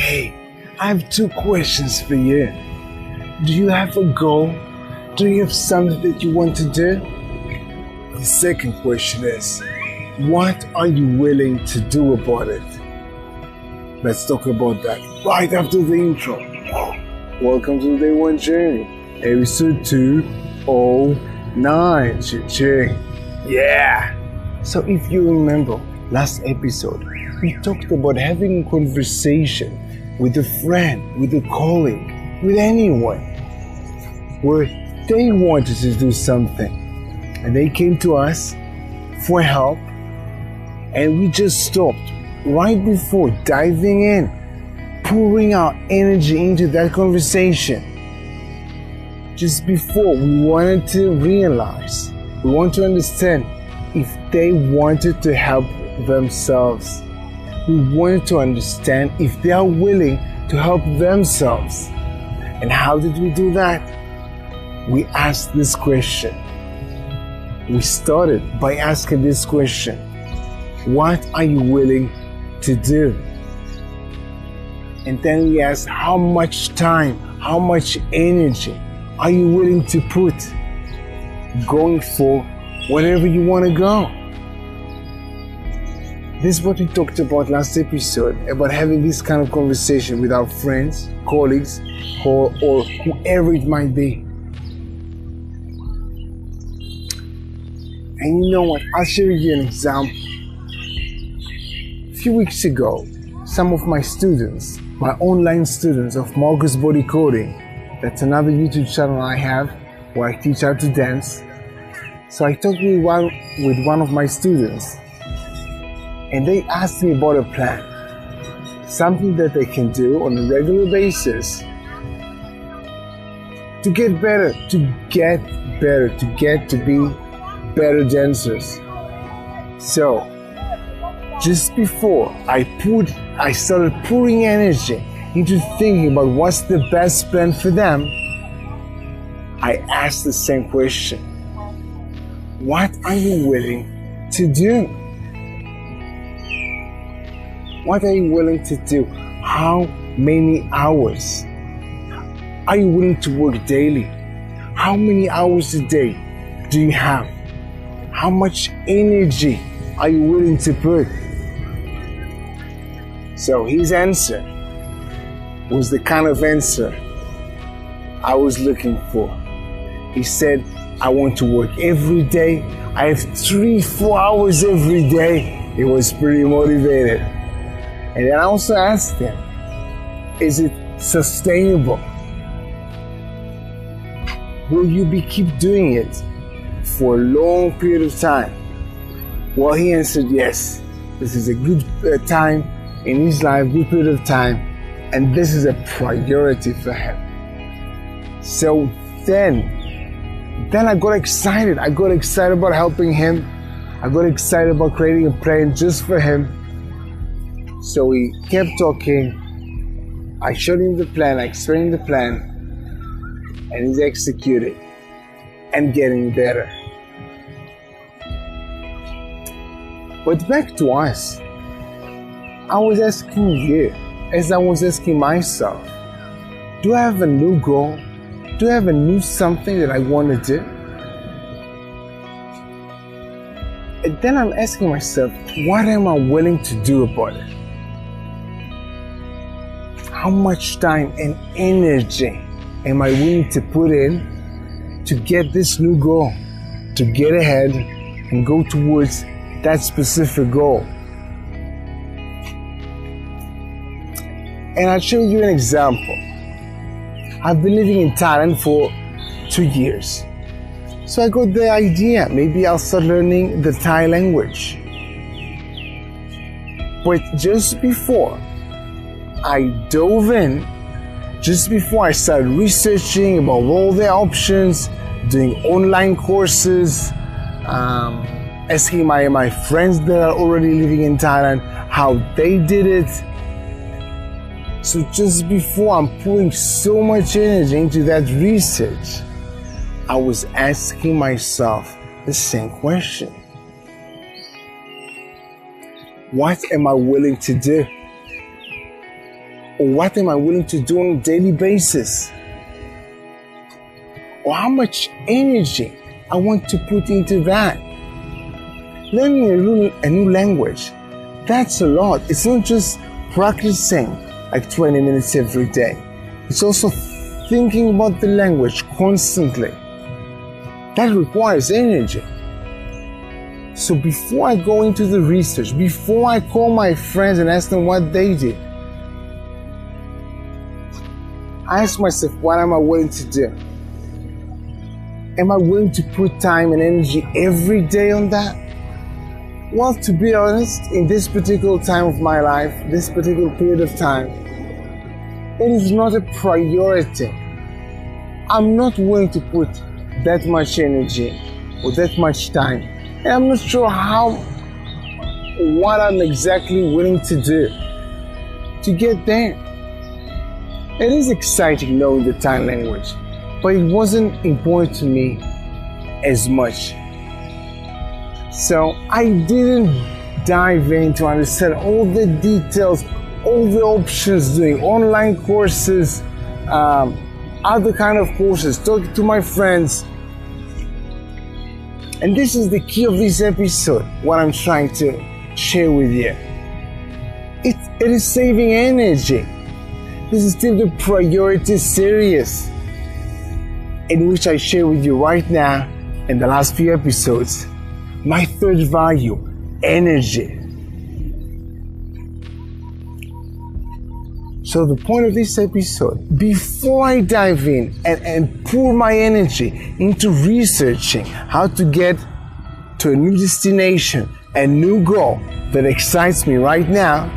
Hey, I have two questions for you. Do you have a goal? Do you have something that you want to do? The second question is, what are you willing to do about it? Let's talk about that right after the intro. Welcome to the Day One Journey, episode 209. Ching. Yeah! So if you remember last episode, we talked about having a conversation with a friend, with a colleague, with anyone, where they wanted to do something and they came to us for help, and we just stopped right before diving in, pouring our energy into that conversation. Just before, we wanted to realize, we want to understand if they wanted to help themselves. We wanted to understand if they are willing to help themselves. And how did we do that? We asked this question. We started by asking this question: what are you willing to do? And then we asked, how much time, how much energy are you willing to put going for wherever you want to go? This is what we talked about last episode, about having this kind of conversation with our friends, colleagues, or whoever it might be. And you know what? I'll share with you an example. A few weeks ago, some of my students, my online students of Marcus Body Coding, that's another YouTube channel I have where I teach how to dance. So I talked with one of my students, and they asked me about a plan, something that they can do on a regular basis to get better, to be better dancers. So just before I started pouring energy into thinking about what's the best plan for them, I asked the same question: what are you willing to do? What are you willing to do? How many hours are you willing to work daily? How many hours a day do you have? How much energy are you willing to put? So his answer was the kind of answer I was looking for. He said, I want to work every day. I have 3-4 hours every day. He was pretty motivated. And then I also asked him, is it sustainable? Will you keep doing it for a long period of time? Well, he answered yes. This is a good time in his life, good period of time, and this is a priority for him. So then I got excited. I got excited about helping him. I got excited about creating a plan just for him. So we kept talking. I showed him the plan, I explained the plan, and he's executing and getting better. But back to us. I was asking you, as I was asking myself, do I have a new goal? Do I have a new something that I want to do? And then I'm asking myself, what am I willing to do about it? How much time and energy am I willing to put in to get this new goal, to get ahead and go towards that specific goal? And I'll show you an example. I've been living in Thailand for 2 years. So I got the idea, maybe I'll start learning the Thai language. But just before I dove in, just before I started researching about all the options, doing online courses, asking my friends that are already living in Thailand how they did it. So just before I'm putting so much energy into that research, I was asking myself the same question. What am I willing to do? Or what am I willing to do on a daily basis? Or how much energy I want to put into that? Learning a new language, that's a lot. It's not just practicing like 20 minutes every day. It's also thinking about the language constantly. That requires energy. So before I go into the research, before I call my friends and ask them what they did, I ask myself, what am I willing to do? Am I willing to put time and energy every day on that? Well, to be honest, in this particular time of my life, this particular period of time, it is not a priority. I'm not willing to put that much energy or that much time. And I'm not sure what I'm exactly willing to do to get there. It is exciting knowing the Thai language, but it wasn't important to me as much. So I didn't dive in to understand all the details, all the options, doing online courses, other kind of courses, talking to my friends. And this is the key of this episode, what I'm trying to share with you. It is saving energy. This is still the priority series in which I share with you right now in the last few episodes my third value, energy. So the point of this episode, before I dive in and pour my energy into researching how to get to a new destination, a new goal that excites me right now,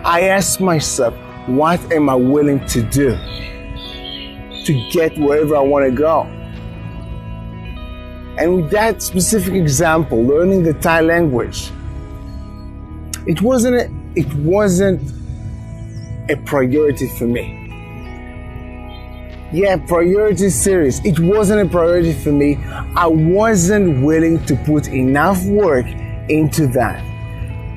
I ask myself, what am I willing to do to get wherever I want to go? And with that specific example, learning the Thai language, it wasn't a priority for me. Yeah, priority series. It wasn't a priority for me. I wasn't willing to put enough work into that.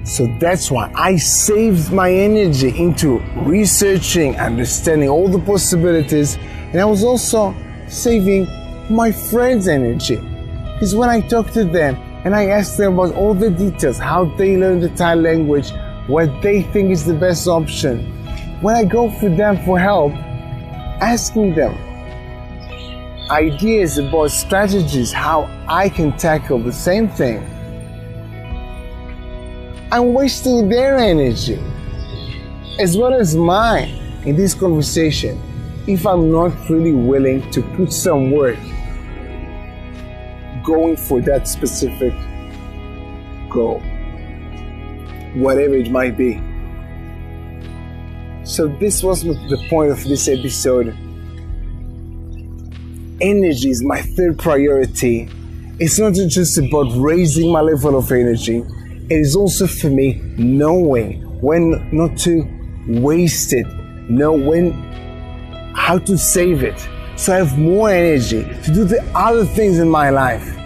So that's why I saved my energy into researching, understanding all the possibilities, and I was also saving my friends' energy. Because when I talk to them and I ask them about all the details, how they learn the Thai language, what they think is the best option, when I go for them for help, asking them ideas about strategies, how I can tackle the same thing, I'm wasting their energy as well as mine in this conversation if I'm not really willing to put some work going for that specific goal, whatever it might be. So this was the point of this episode. Energy is my third priority. It's not just about raising my level of energy. It is also for me knowing when not to waste it, know how to save it, so I have more energy to do the other things in my life.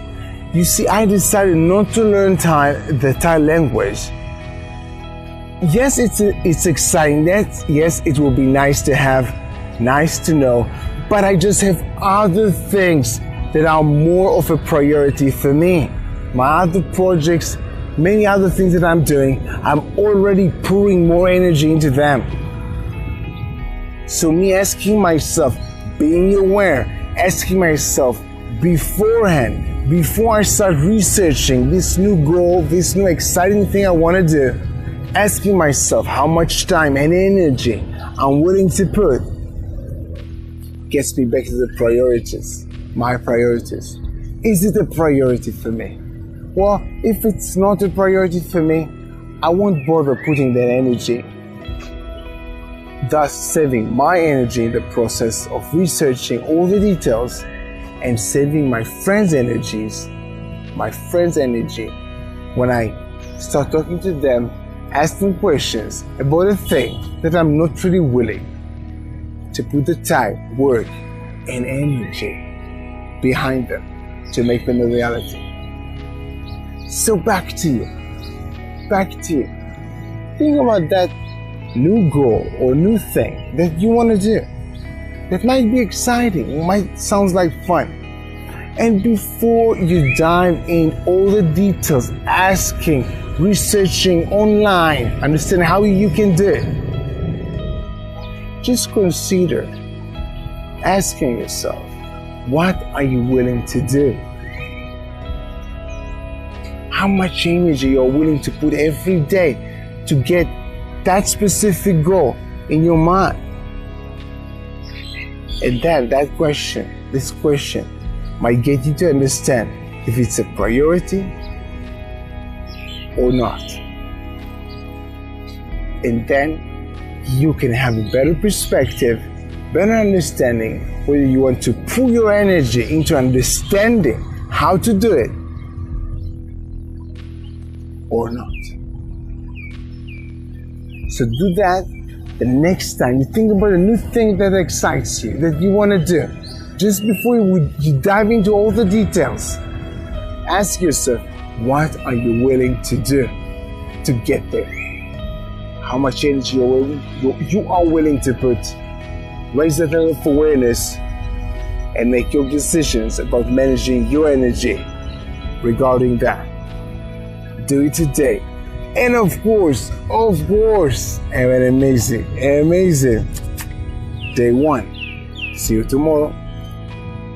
You see, I decided not to learn the Thai language. Yes, it's exciting. Yes, it will be nice to have, nice to know, but I just have other things that are more of a priority for me. My other projects, many other things that I'm doing, I'm already pouring more energy into them. So me asking myself, being aware, asking myself beforehand, before I start researching this new goal, this new exciting thing I want to do, asking myself how much time and energy I'm willing to put gets me back to the priorities, my priorities. Is it a priority for me? Well, if it's not a priority for me, I won't bother putting that energy, thus saving my energy in the process of researching all the details and saving my friends' energy when I start talking to them, asking questions about a thing that I'm not really willing to put the time, work, and energy behind them to make them a reality. So back to you. Think about that new goal or new thing that you want to do that might be exciting, might sound like fun. And before you dive in all the details, asking, researching online, understanding how you can do it, just consider asking yourself, what are you willing to do? How much energy you're willing to put every day to get that specific goal in your mind? And then this question might get you to understand if it's a priority or not. And then you can have a better perspective, better understanding whether you want to pull your energy into understanding how to do it or not. So do that the next time you think about a new thing that excites you, that you want to do. Just before you dive into all the details, ask yourself, what are you willing to do to get there? How much energy you are willing to put? Raise that level of awareness and make your decisions about managing your energy regarding that. Do it today. And of course, have an amazing day one. See you tomorrow.